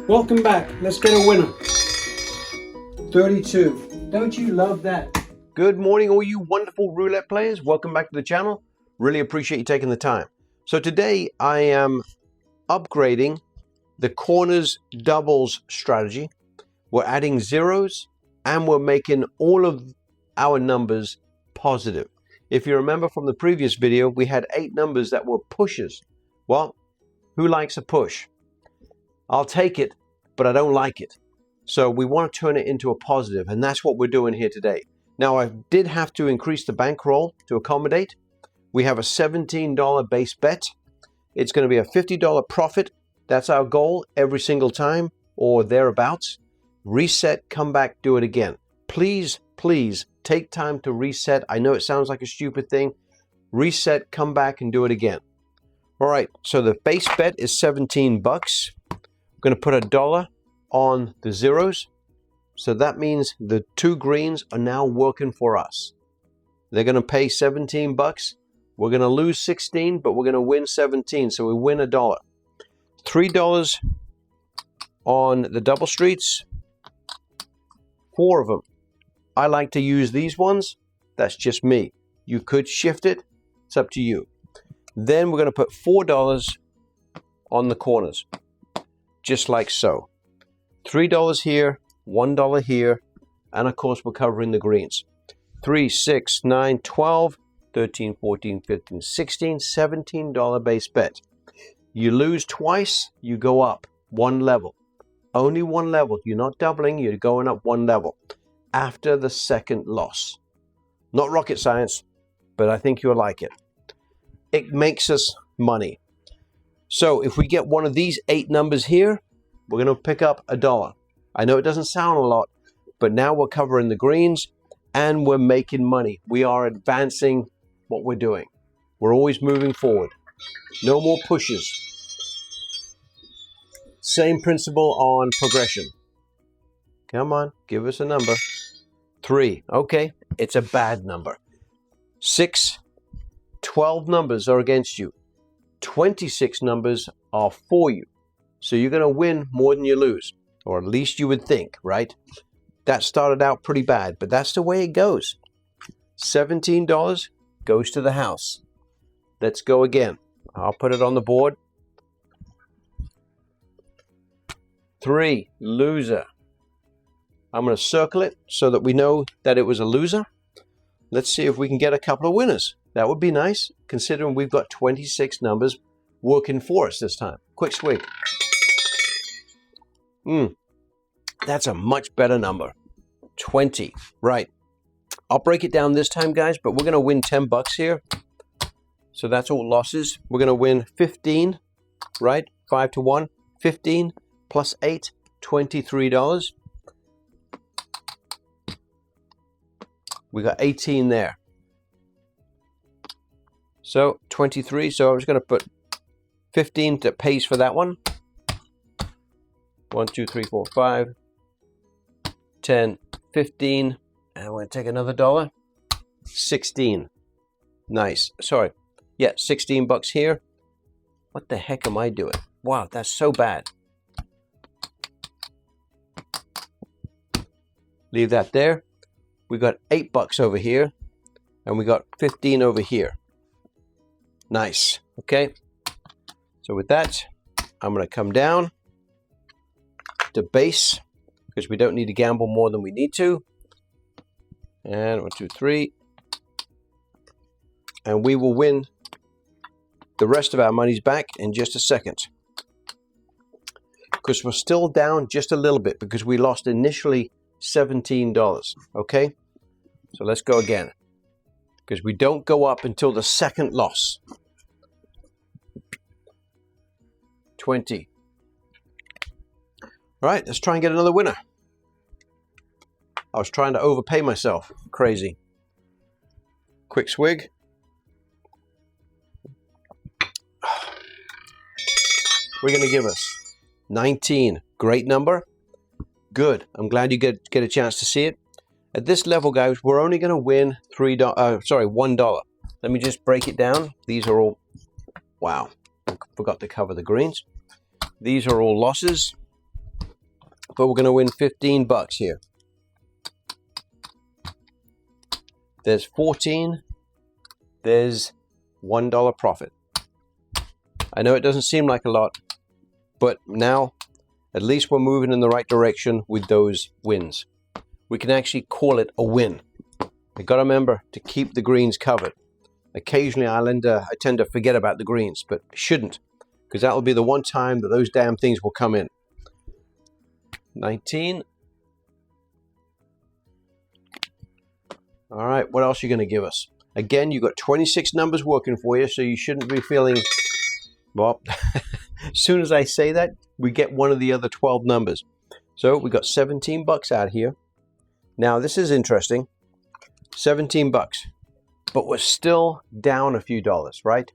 Welcome back. Let's get a winner. 32. Don't you love that? Good morning, all you wonderful roulette players. Welcome back to the channel. Really appreciate you taking the time. So today I am upgrading the corners doubles strategy. We're adding zeros and we're making all of our numbers positive. If you remember from the previous video, we had 8 numbers that were pushes. Well, who likes a push? I'll take it, but I don't like it. So we want to turn it into a positive, and that's what we're doing here today. Now, I did have to increase the bankroll to accommodate. We have a $17 base bet. It's going to be a $50 profit. That's our goal every single time or thereabouts. Reset, come back, do it again. Please, please take time to reset. I know it sounds like a stupid thing. Reset, come back, and do it again. All right, so the base bet is 17 bucks. I'm going to put $1 on the zeros. So that means the 2 greens are now working for us. They're going to pay 17 bucks. We're going to lose 16, but we're going to win 17. So we win $1. $3 on the double streets. 4 of them. I like to use these ones. That's just me. You could shift it. It's up to you. Then we're going to put $4 on the corners. Just like so. $3 here, $1 here, and of course we're covering the greens. 3, 6, 9, 12, 13, 14, 15, 16, $17 base bet. You lose twice, you go up 1 level. Only 1 level. You're not doubling, you're going up 1 level after the second loss. Not rocket science, but I think you'll like it. It makes us money. So if we get one of these 8 numbers here, we're going to pick up $1. I know it doesn't sound a lot, but now we're covering the greens and we're making money. We are advancing what we're doing. We're always moving forward. No more pushes. Same principle on progression. Come on, give us a number. 3. Okay, it's a bad number. 6. 12 numbers are against you. 26 numbers are for you. So you're going to win more than you lose. Or at least you would think, right? That started out pretty bad, but that's the way it goes. $17 goes to the house. Let's go again. I'll put it on the board. 3, loser. I'm going to circle it so that we know that it was a loser. Let's see if we can get a couple of winners. That would be nice, considering we've got 26 numbers working for us this time. Quick swig. That's a much better number. 20. Right. I'll break it down this time, guys, but we're going to win 10 bucks here. So that's all losses. We're going to win 15, right? 5 to 1. 15 plus 8, $23. We got 18 there. So 23. So I was going to put 15 that pays for that one. 1, 2, 3, 4, 5, 10, 15, and we're going to take another $1. 16. Nice. Sorry. Yeah, 16 bucks here. What the heck am I doing? Wow, that's so bad. Leave that there. We got 8 bucks over here, and we got 15 over here. Nice. Okay. So with that, I'm going to come down to base, because we don't need to gamble more than we need to. And 1, 2, 3. And we will win the rest of our monies back in just a second. Because we're still down just a little bit, because we lost initially $17. Okay? So let's go again. Because we don't go up until the second loss. 20. All right, let's try and get another winner. I was trying to overpay myself. Crazy. Quick swig. We're going to give us 19. Great number. Good. I'm glad you get a chance to see it. At this level, guys, we're only going to win $1. Let me just break it down. These are all, wow, I forgot to cover the greens. These are all losses. but we're going to win 15 bucks here. There's 14. There's $1 profit. I know it doesn't seem like a lot, but now at least we're moving in the right direction with those wins. We can actually call it a win. You got to remember to keep the greens covered. Occasionally I tend to forget about the greens, but I shouldn't, because that will be the one time that those damn things will come in. 19. All right, what else are you going to give us? Again, you've got 26 numbers working for you, so you shouldn't be feeling, well, as soon as I say that, we get one of the other 12 numbers. So we got 17 bucks out here. Now, this is interesting. 17 bucks, but we're still down a few dollars, right?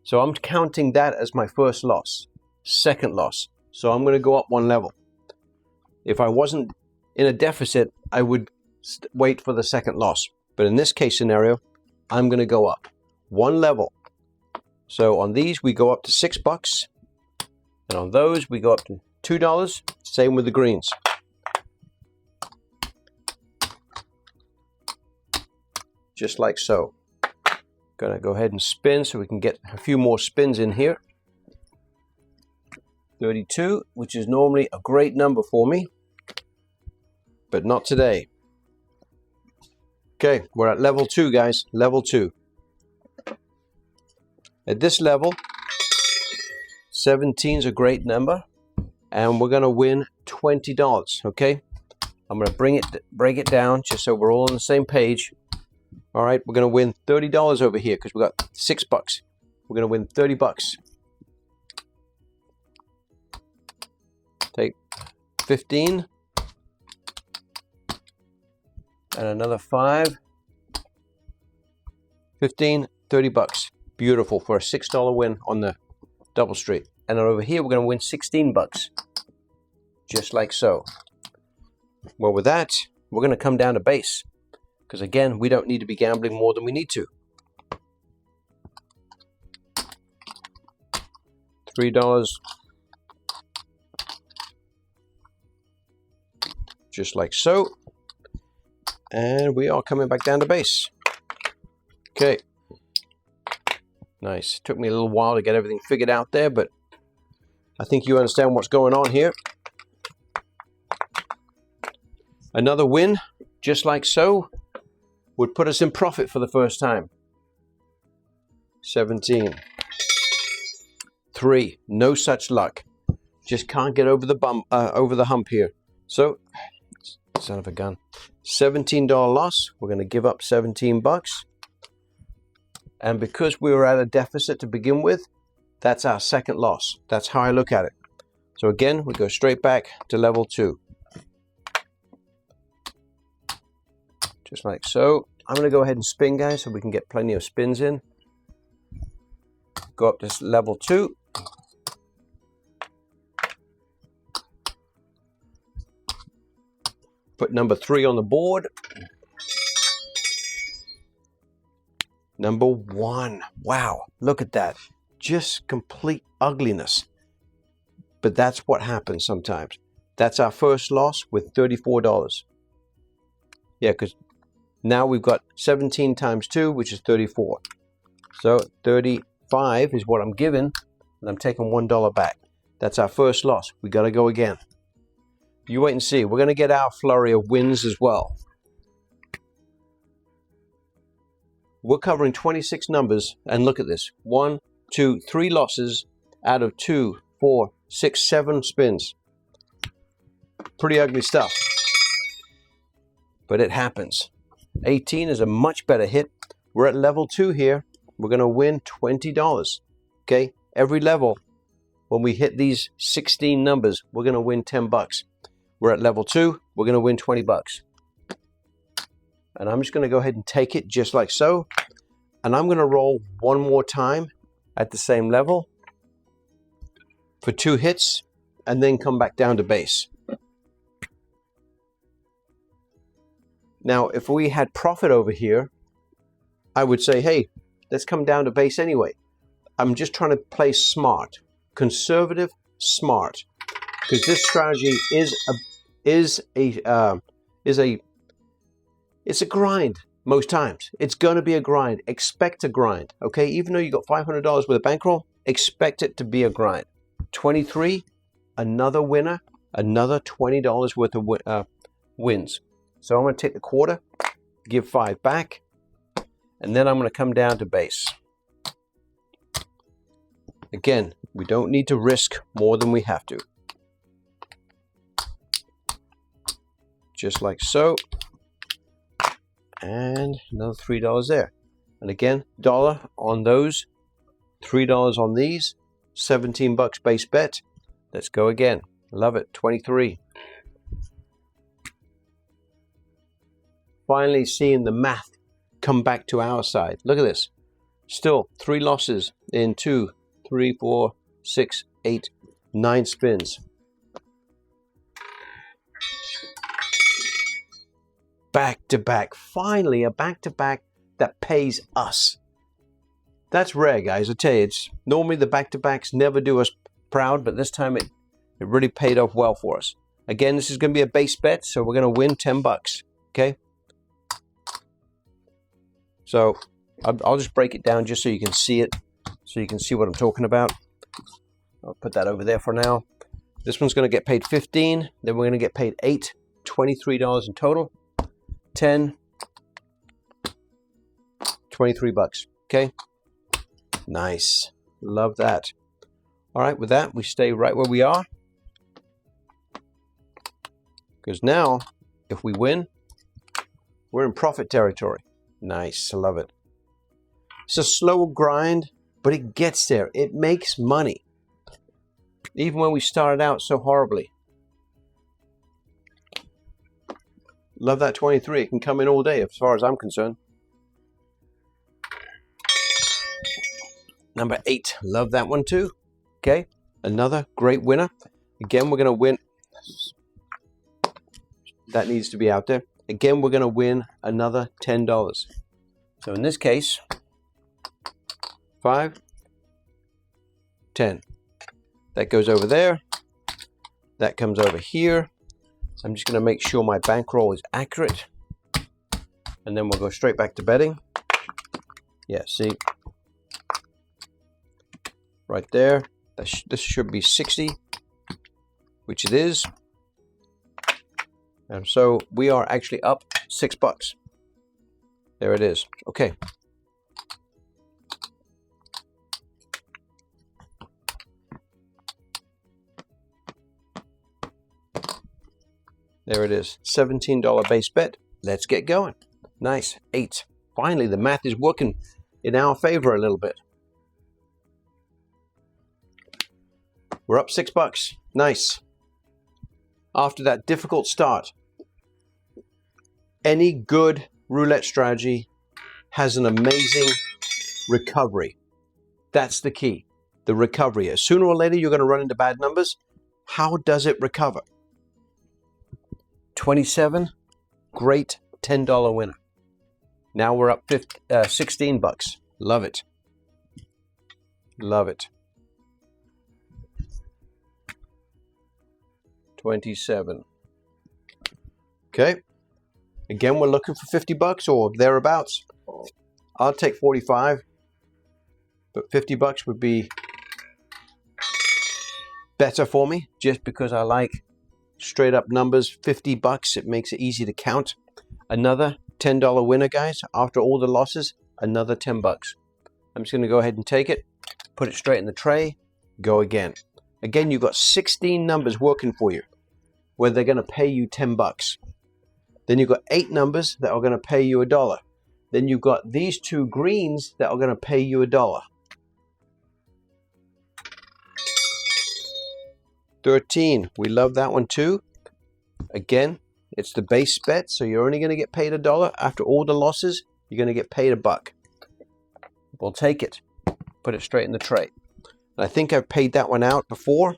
So I'm counting that as my first loss, second loss. So I'm going to go up one level. If I wasn't in a deficit, I would wait for the second loss. But in this case scenario, I'm going to go up one level. So on these, we go up to 6 bucks. And on those, we go up to $2. Same with the greens. Just like so. Gonna go ahead and spin so we can get a few more spins in here. 32, which is normally a great number for me, but not today. Okay, we're at level 2, guys. Level 2. At this level, 17 is a great number, and we're gonna win $20. Okay, I'm gonna break it down just so we're all on the same page. All right, we're gonna win $30 over here because we got 6 bucks. We're gonna win 30 bucks. Take 15 and another 5. 15, 30 bucks. Beautiful for a $6 win on the double street. And then over here, we're going to win 16 bucks. Just like so. Well, with that, we're going to come down to base. Because again, we don't need to be gambling more than we need to. $3. Just like so. And we are coming back down to base. Okay. Nice. Took me a little while to get everything figured out there, but I think you understand what's going on here. Another win, just like so, would put us in profit for the first time. 17. 3. No such luck. Just can't get over the hump here. So, son of a gun. $17 loss. We're going to give up 17 bucks. And because we were at a deficit to begin with, that's our second loss. That's how I look at it. So again, we go straight back to level 2. Just like so. I'm going to go ahead and spin, guys, so we can get plenty of spins in. Go up to level 2. Put number 3 on the board. Number 1. Wow, look at that. Just complete ugliness. But that's what happens sometimes. That's our first loss with $34. Yeah, because now we've got 17 times 2, which is 34. So 35 is what I'm given, and I'm taking $1 back. That's our first loss. We got to go again. You wait and see. We're going to get our flurry of wins as well. We're covering 26 numbers, and look at this. 1, 2, 3 losses out of 2, 4, 6, 7 spins. Pretty ugly stuff. But it happens. 18 is a much better hit. We're at level 2 here. We're going to win $20. Okay? Every level, when we hit these 16 numbers, we're going to win 10 bucks. We're at level 2. We're going to win 20 bucks. And I'm just going to go ahead and take it just like so. And I'm going to roll one more time at the same level for 2 hits and then come back down to base. Now, if we had profit over here, I would say, hey, let's come down to base anyway. I'm just trying to play smart, conservative, smart. because this strategy is a grind most times. It's going to be a grind. Expect a grind, okay? Even though you got $500 worth of bankroll, expect it to be a grind. 23, another winner, another $20 worth of wins. So I'm going to take the quarter, give 5 back, and then I'm going to come down to base. Again, we don't need to risk more than we have to. Just like so. And another $3 there. And again, dollar on those, $3 on these, 17 bucks base bet. Let's go again. Love it. 23. Finally seeing the math come back to our side. Look at this. Still 3 losses in 2, 3, 4, 6, 8, 9 spins. Back to back. Finally, a back to back that pays us. That's rare, guys. I tell you, it's normally the back to backs never do us proud, but this time it really paid off well for us. Again, this is going to be a base bet, so we're going to win 10 bucks. Okay. So I'll just break it down just so you can see it, so you can see what I'm talking about. I'll put that over there for now. This one's going to get paid 15, then we're going to get paid 8, $23 in total. 10, 23 bucks. Okay. Nice. Love that. All right, with that, we stay right where we are. Because now, if we win, we're in profit territory. Nice. I love it. It's a slow grind, but it gets there. It makes money. Even when we started out so horribly. Love that 23. It can come in all day as far as I'm concerned. Number 8. Love that one too. Okay. Another great winner. Again, we're going to win. That needs to be out there. Again, we're going to win another $10. So in this case, 5, 10. That goes over there. That comes over here. So I'm just going to make sure my bankroll is accurate. And then we'll go straight back to betting. Yeah, see? Right there. This should be 60, which it is. And so we are actually up 6 bucks. There it is. Okay. There it is. $17 base bet. Let's get going. Nice. 8. Finally, the math is working in our favor a little bit. We're up 6 bucks. Nice. After that difficult start, any good roulette strategy has an amazing recovery. That's the key. The recovery. Sooner or later, you're going to run into bad numbers. How does it recover? 27, great $10 winner. Now we're up 16 bucks. Love it. Love it. 27. Okay. Again, we're looking for 50 bucks or thereabouts. I'll take 45, but 50 bucks would be better for me just because I like straight up numbers. 50 bucks, it makes it easy to count. Another $10 winner, guys. After all the losses, another 10 bucks. I'm just going to go ahead and take it, put it straight in the tray, go again. Again, you've got 16 numbers working for you where they're going to pay you 10 bucks. Then you've got 8 numbers that are going to pay you $1. Then you've got these 2 greens that are going to pay you $1. 13. We love that one too. Again, it's the base bet, so you're only going to get paid $1. After all the losses, you're going to get paid $1. We'll take it. Put it straight in the tray. And I think I've paid that one out before,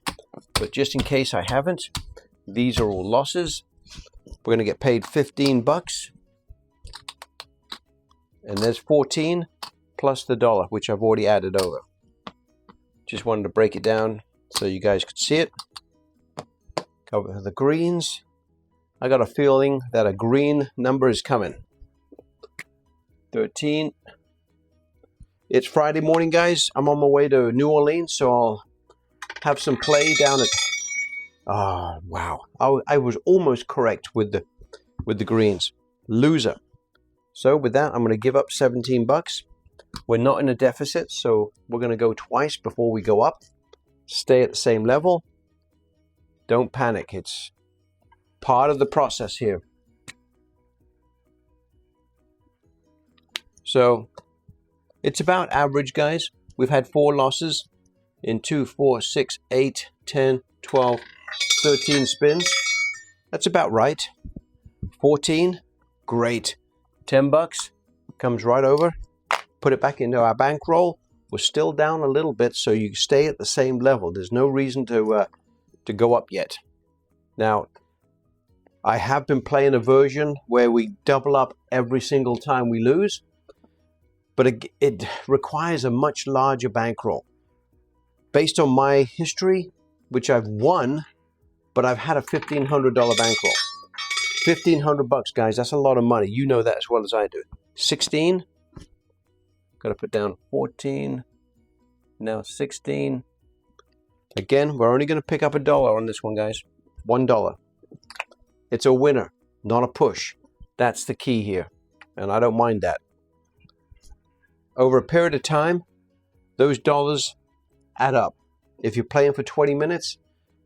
but just in case I haven't, these are all losses. We're going to get paid 15 bucks. And there's 14 plus the $1, which I've already added over. Just wanted to break it down so you guys could see it. Cover the greens. I got a feeling that a green number is coming. 13. It's Friday morning, guys. I'm on my way to New Orleans, so I'll have some play down at... Oh, wow. I was almost correct with the greens. Loser. So with that, I'm going to give up 17 bucks. We're not in a deficit, so we're going to go twice before we go up. Stay at the same level. Don't panic. It's part of the process here. So it's about average, guys. We've had 4 losses in 2, 4, 6, 8, 10, 12, 13 spins. That's about right. 14, great. 10 bucks comes right over. Put it back into our bankroll. We're still down a little bit, so you stay at the same level. There's no reason to go up yet. Now, I have been playing a version where we double up every single time we lose, but it requires a much larger bankroll. Based on my history, which I've won, but I've had a $1,500 bankroll. 1,500 bucks, guys. That's a lot of money. You know that as well as I do. 16. Got to put down 14. Now 16. Again, we're only going to pick up $1 on this one, guys. $1. It's a winner, not a push. That's the key here, and I don't mind that. Over a period of time, those dollars add up. If you're playing for 20 minutes,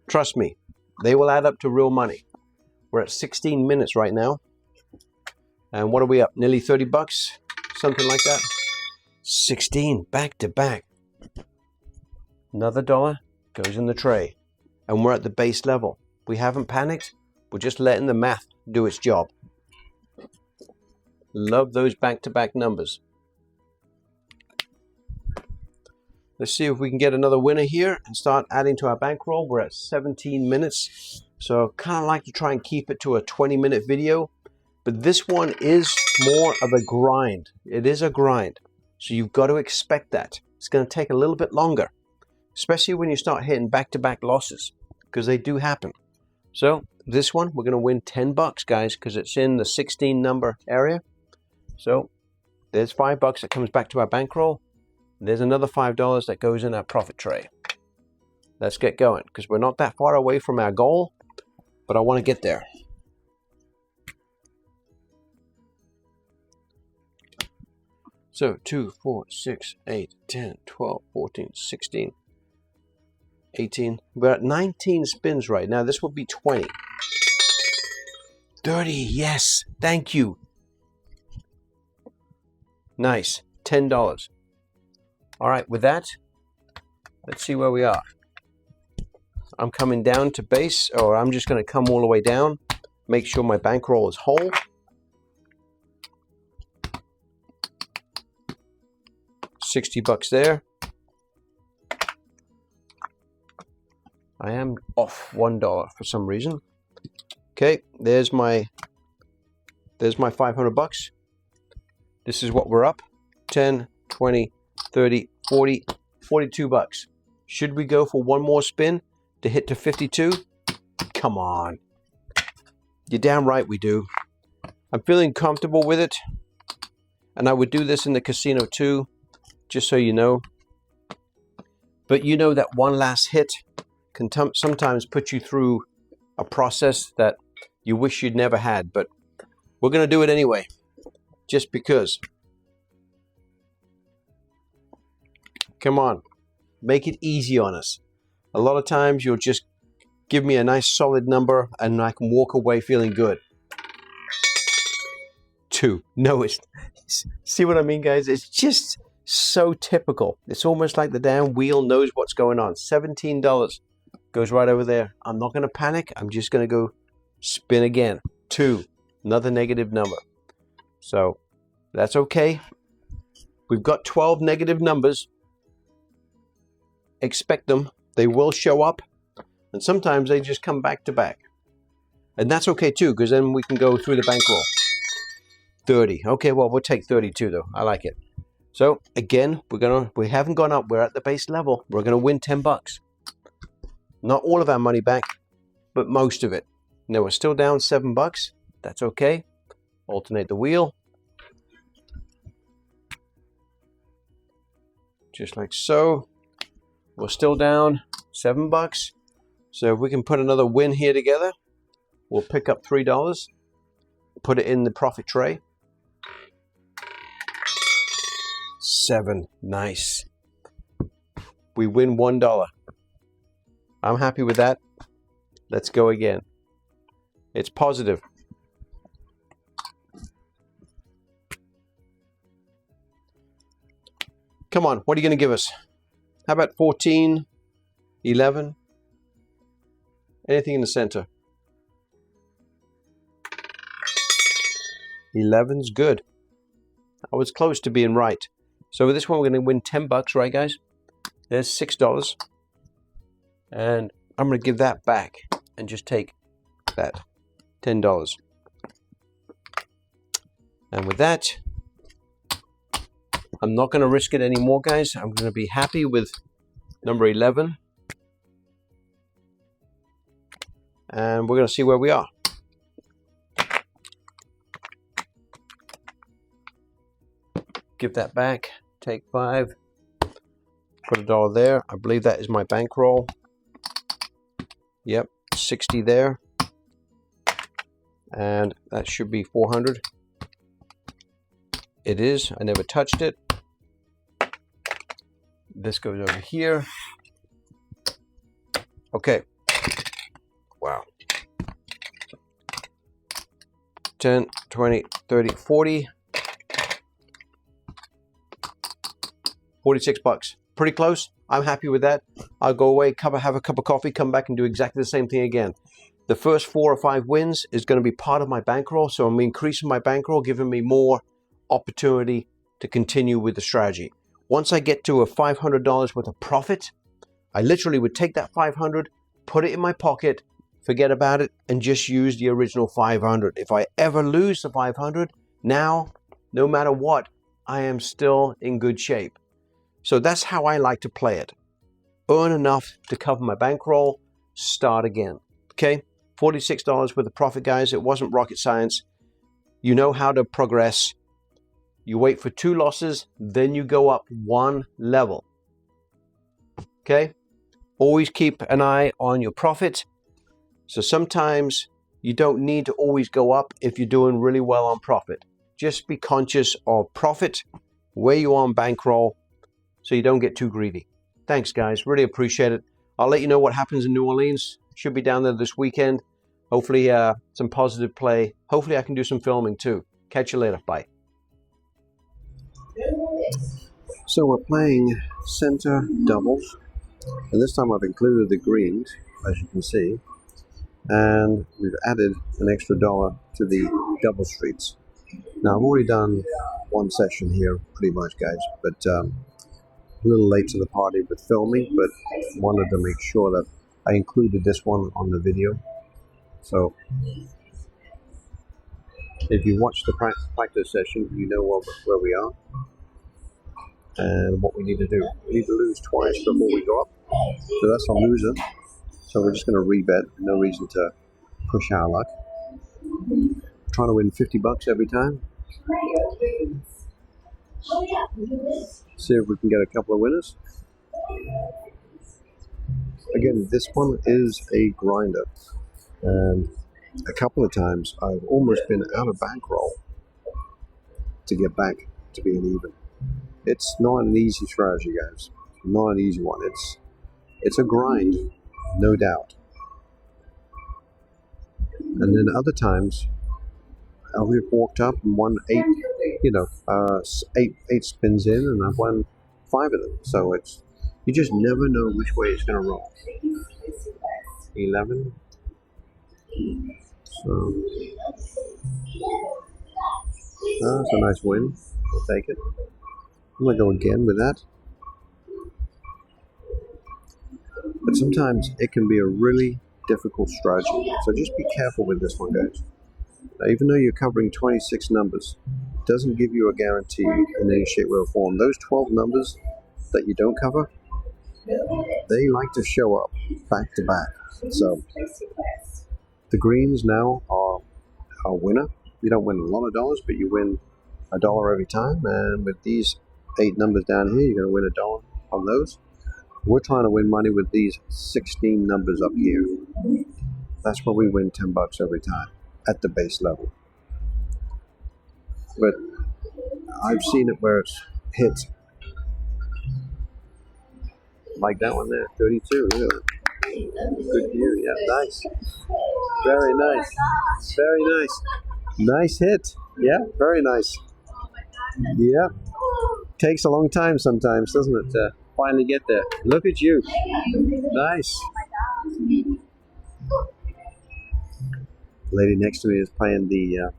trust me, they will add up to real money. We're at 16 minutes right now. And what are we up? Nearly 30 bucks? Something like that. 16 back to back. Another $1 goes in the tray. And we're at the base level. We haven't panicked. We're just letting the math do its job. Love those back-to-back numbers. Let's see if we can get another winner here and start adding to our bankroll. We're at 17 minutes. So kind of like to try and keep it to a 20-minute video. But this one is more of a grind. It is a grind. So you've got to expect that. It's going to take a little bit longer. Especially when you start hitting back-to-back losses. Because they do happen. So this one, we're going to win 10 bucks, guys. Because it's in the 16 number area. So there's 5 bucks that comes back to our bankroll. There's another $5 that goes in our profit tray. Let's get going. Because we're not that far away from our goal. But I want to get there. So 2, 4, 6, 8, 10, 12, 14, 16, 18. We're at 19 spins right now. This would be 20. 30, yes. Thank you. Nice. $10. All right, with that, let's see where we are. I'm coming down to base, or I'm just going to come all the way down. Make sure my bankroll is whole. $60 there. I am off $1 for some reason. Okay, there's my 500 bucks. This is what we're up. 10, 20, 30, 40, 42 bucks. Should we go for one more spin to hit to 52? Come on. You're damn right we do. I'm feeling comfortable with it. And I would do this in the casino too, just so you know. But you know that one last hit can sometimes put you through a process that you wish you'd never had. But we're going to do it anyway, just because. Come on, make it easy on us. A lot of times you'll just give me a nice solid number and I can walk away feeling good. 2. No, it's... See what I mean, guys? It's just so typical. It's almost like the damn wheel knows what's going on. $17 goes right over there. I'm not going to panic. I'm just going to go spin again. 2. Another negative number. So that's okay. We've got 12 negative numbers. Expect them. They will show up. And sometimes they just come back to back. And that's okay too, because then we can go through the bankroll. 30. Okay, well, we'll take 32 though. I like it. So again, we haven't gone up. We're at the base level. We're gonna win 10 bucks. Not all of our money back, but most of it. Now we're still down $7. That's okay. Alternate the wheel. Just like so. We're still down $7. So if we can put another win here together, we'll pick up $3. Put it in the profit tray. 7. Nice. We win $1. I'm happy with that. Let's go again. It's positive. Come on, what are you going to give us? How about 14, 11? Anything in the center? 11's good. I was close to being right. So with this one, we're going to win $10, right, guys? There's $6. And I'm going to give that back and just take that $10. And with that, I'm not going to risk it anymore, guys. I'm going to be happy with number 11. And we're going to see where we are. Give that back. Take 5. Put $1 there. I believe that is my bankroll. Yep, 60 there. And that should be 400. It is. I never touched it. This goes over here. Okay. Wow. 10, 20, 30, 40. $46. Pretty close. I'm happy with that. I'll go away, have a cup of coffee, come back and do exactly the same thing again. The first 4 or 5 wins is going to be part of my bankroll, so I'm increasing my bankroll, giving me more opportunity to continue with the strategy. Once I get to a $500 worth of profit, I literally would take that 500, put it in my pocket, forget about it, and just use the original 500. If I ever lose the 500, now, no matter what, I am still in good shape. So that's how I like to play it. Earn enough to cover my bankroll, start again. Okay, $46 worth of profit, guys. It wasn't rocket science. You know how to progress. You wait for 2 losses, then you go up 1 level. Okay, always keep an eye on your profit. So sometimes you don't need to always go up if you're doing really well on profit. Just be conscious of profit, where you are on bankroll, so you don't get too greedy. Thanks, guys. Really appreciate it. I'll let you know what happens in New Orleans. Should be down there this weekend. Hopefully some positive play. Hopefully I can do some filming too. Catch you later. Bye. So we're playing center doubles. And this time I've included the greens, as you can see. And we've added an extra $1 to the double streets. Now I've already done 1 session here, pretty much, guys. But a little late to the party with filming, but wanted to make sure that I included this one on the video. So if you watch the practice session, you know where we are and what we need to do. We need to lose twice before we go up. So that's a loser. So we're just going to rebet. No reason to push our luck. Trying to win $50 every time. See if we can get a couple of winners. Again, this one is a grinder, and a couple of times I've almost been out of bankroll to get back to being even. It's not an easy strategy, guys. Not an easy one. It's a grind, no doubt. And then other times I've walked up and won 8, eight spins in, and I've won 5 of them. So you just never know which way it's going to roll. 11. So that's a nice win. We'll take it. I'm going to go again with that. But sometimes it can be a really difficult strategy. So just be careful with this one, guys. Now, even though you're covering 26 numbers, it doesn't give you a guarantee in any shape, way, or form. Those 12 numbers that you don't cover, they like to show up back to back. So The greens now are our winner. You don't win a lot of dollars, but you win $1 every time. And with these 8 numbers down here, you're going to win $1 on those. We're trying to win money with these 16 numbers up here. That's where we win $10 every time at the base level. But I've seen it where it's hit. Like that one there, 32. Look at that. Good view. Yeah, nice. Very nice. Very nice. Nice hit. Yeah, very nice. Yeah. Takes a long time sometimes, doesn't it, to finally get there. Look at you. Nice. Lady next to me is playing the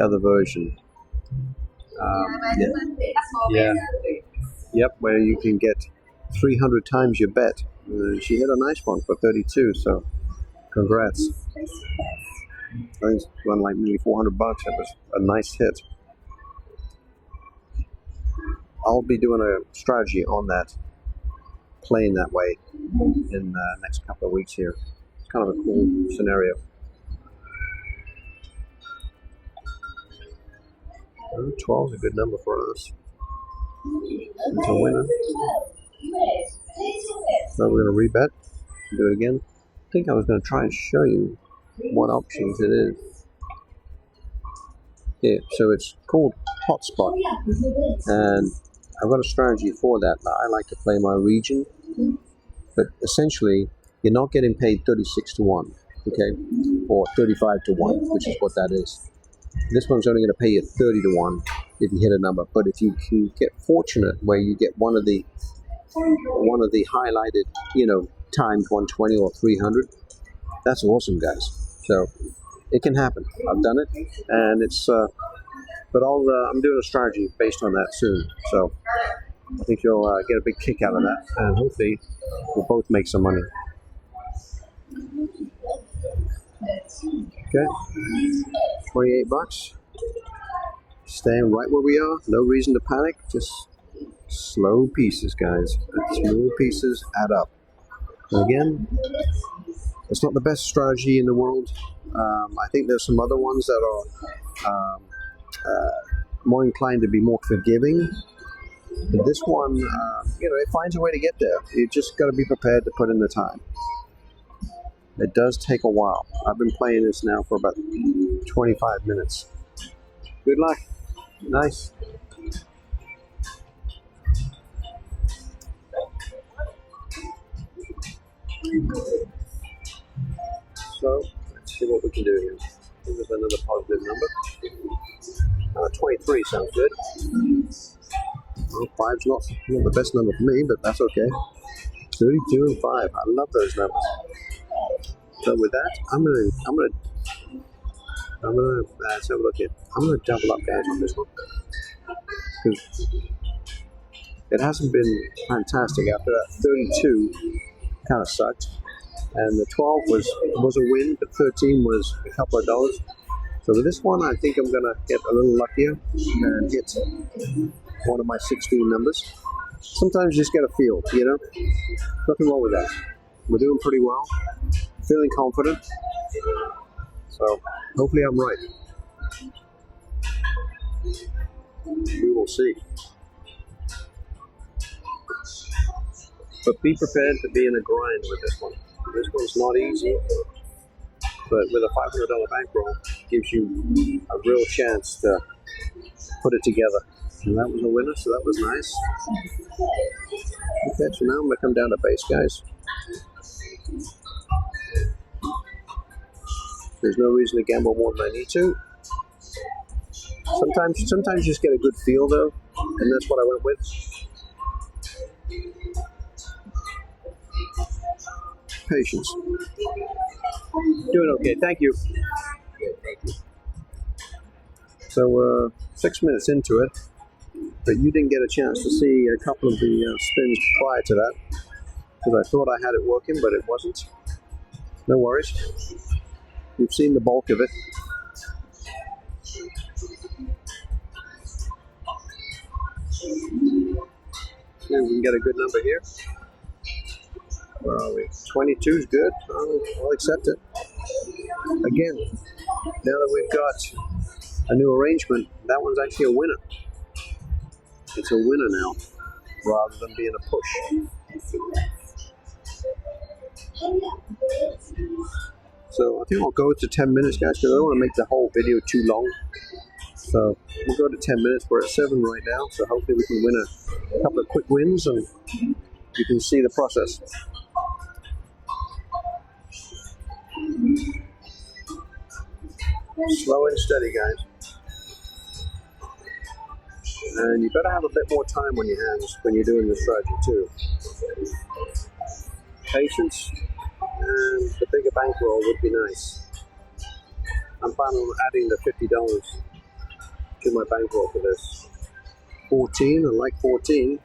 other version. Yeah. Yep, where you can get 300 times your bet. She hit a nice one for 32, so congrats. I think it's won like nearly $400. It was a nice hit. I'll be doing a strategy on that, playing that way in the next couple of weeks here. It's kind of a cool scenario. 12 is a good number for us. It's a winner. So we're going to rebet, do it again. I think I was going to try and show you what options it is. Yeah, so it's called Hotspot, and I've got a strategy for that. I like to play my region, but essentially you're not getting paid 36 to 1, okay, or 35 to 1, which is what that is. This one's only going to pay you 30 to 1 if you hit a number, but if you can get fortunate where you get one of the highlighted, times 120 or 300, that's awesome, guys. So it can happen. I've done it, and it's but I'm doing a strategy based on that soon, so I think you'll get a big kick out of that, and hopefully we'll both make some money. Okay, $28. Staying right where we are. No reason to panic. Just slow pieces, guys. Small pieces add up. And again, it's not the best strategy in the world. I think there's some other ones that are more inclined to be more forgiving. But this one, it finds a way to get there. You just got to be prepared to put in the time. It does take a while. I've been playing this now for about 25 minutes. Good luck. Nice. So, let's see what we can do here. I think there's another positive number. 23 sounds good. Well, 5's not the best number for me, but that's okay. 32 and 5. I love those numbers. So with that, let's have a look here. I'm gonna double up, guys, on this one because it hasn't been fantastic. After that 32 kind of sucked, and the 12 was a win, but 13 was a couple of dollars. So with this one, I think I'm gonna get a little luckier and hit one of my 16 numbers. Sometimes you just get a feel, Nothing wrong with that. We're doing pretty well. Feeling confident. So hopefully I'm right. We will see. But be prepared to be in a grind with this one. This one's not easy, but with a $500 bankroll, gives you a real chance to put it together. And that was a winner, so that was nice. Okay, so now I'm going to come down to base, guys. There's no reason to gamble more than I need to. Sometimes you just get a good feel, though, and that's what I went with. Patience. Doing okay, thank you. So 6 minutes into it, but you didn't get a chance to see a couple of the spins prior to that, because I thought I had it working, but it wasn't. No worries. You've seen the bulk of it. See if we can get a good number here. Where are we? 22 is good. I'll accept it. Again, now that we've got a new arrangement, that one's actually a winner. It's a winner now, rather than being a push. So I think I'll go to 10 minutes, guys, because I don't want to make the whole video too long. So we'll go to 10 minutes. We're at 7 right now, so hopefully we can win a couple of quick wins and you can see the process. Slow and steady, guys. And you better have a bit more time on your hands when you're doing this strategy too. Patience and the bigger bankroll would be nice. I'm planning on adding the $50 to my bankroll for this. 14, I like 14.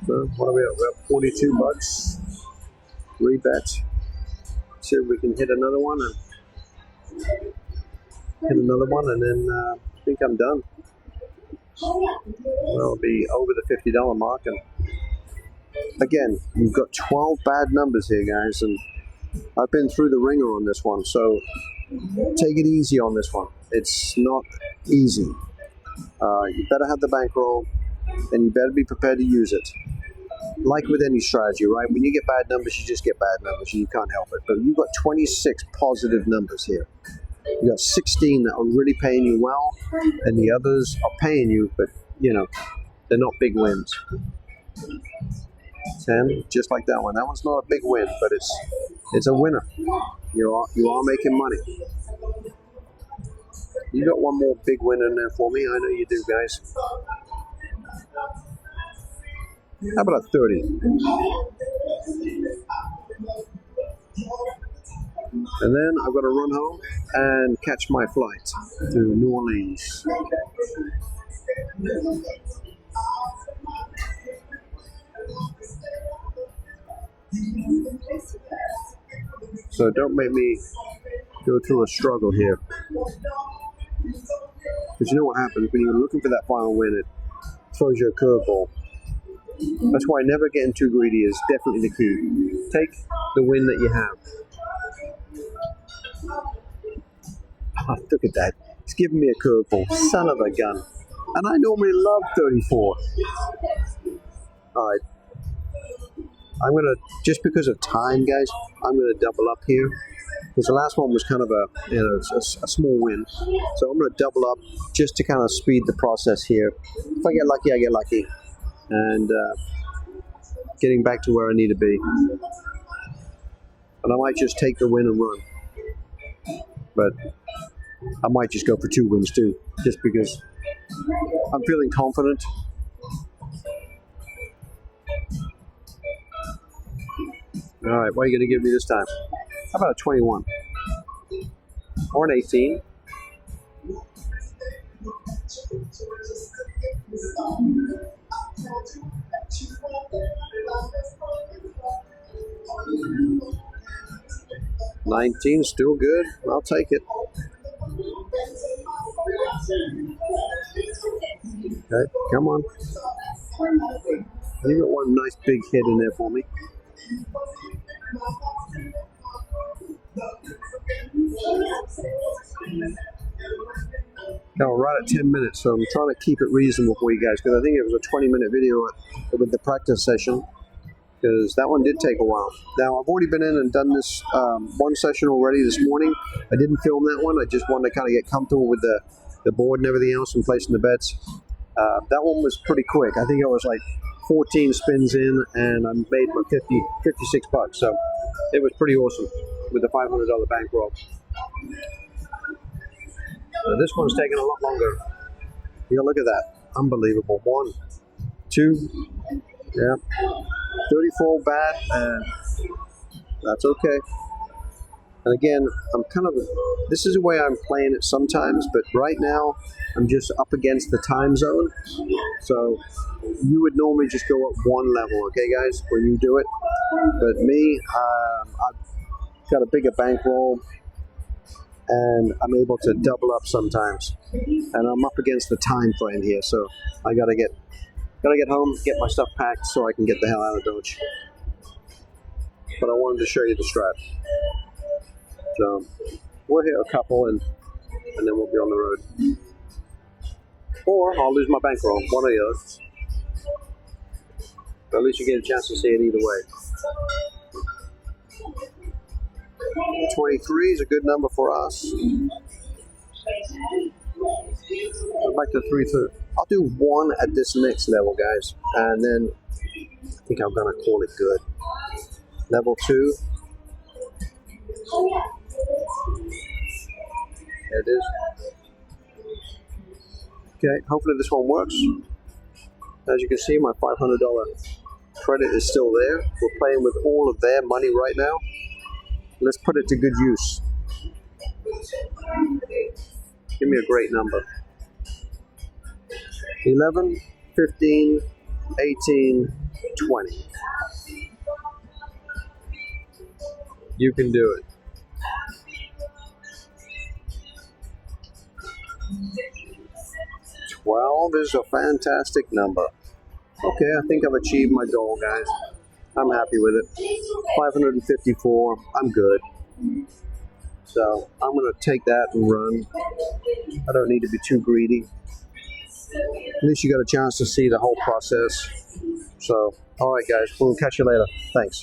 So what are we at? We're at 42 bucks. Rebet. See if we can hit another one and then I think I'm done. I'll be over the $50 mark. And again, you've got 12 bad numbers here, guys, and I've been through the ringer on this one, so take it easy on this one. It's not easy. You better have the bankroll, and you better be prepared to use it. Like with any strategy, right? When you get bad numbers, you just get bad numbers, and you can't help it. But you've got 26 positive numbers here. You got 16 that are really paying you well, and the others are paying you, but you know, they're not big wins. 10, just like that one. That one's not a big win, but it's a winner. You are making money. You got one more big win in there for me. I know you do, guys. How about a 30? And then I've got to run home and catch my flight to New Orleans. So don't make me go through a struggle here. Because you know what happens when you're looking for that final win, it throws you a curveball. That's why never getting too greedy is definitely the key. Take the win that you have. Oh, look at that. It's giving me a curveball. Son of a gun. And I normally love 34. Alright. I'm going to, just because of time, guys, I'm going to double up here. Because the last one was kind of a small win. So I'm going to double up just to kind of speed the process here. If I get lucky, I get lucky. And getting back to where I need to be. And I might just take the win and run. But I might just go for 2 wins too, just because I'm feeling confident. All right, what are you going to give me this time? How about a 21? Or an 18? $19, still good. I'll take it. Okay, come on. You got one nice big hit in there for me. Now we're right at 10 minutes, so I'm trying to keep it reasonable for you guys, because I think it was a 20-minute video with the practice session, because that one did take a while. Now, I've already been in and done this one session already this morning. I didn't film that one. I just wanted to kind of get comfortable with the board and everything else and placing the bets. That one was pretty quick. I think it was like 14 spins in, and I made my 56 bucks. So it was pretty awesome with the $500 bankroll. This one's taking a lot longer. You gotta look at that. Unbelievable. 1, 2, yeah. 34 bad, and that's okay. And again, I'm kind of, this is the way I'm playing it sometimes, but right now I'm just up against the time zone. So you would normally just go up one level, okay guys, when you do it. But me, I've got a bigger bankroll, and I'm able to double up sometimes. And I'm up against the time frame here, so I gotta get home, get my stuff packed so I can get the hell out of Dodge. But I wanted to show you the strat. So we'll hit a couple and then we'll be on the road. Or I'll lose my bankroll, one or the other. But at least you get a chance to see it either way. 23 is a good number for us. I'd like to 3-2. I'll do one at this next level, guys, and then I think I'm gonna call it good. Level 2. There it is. Okay, hopefully this one works. As you can see, my $500 credit is still there. We're playing with all of their money right now. Let's put it to good use. Give me a great number. 11, 15, 18, 20. You can do it. 12 is a fantastic number. Okay, I think I've achieved my goal, guys. I'm happy with it. 554, I'm good. So I'm going to take that and run. I don't need to be too greedy. At least you got a chance to see the whole process. So, all right, guys, we'll catch you later. Thanks.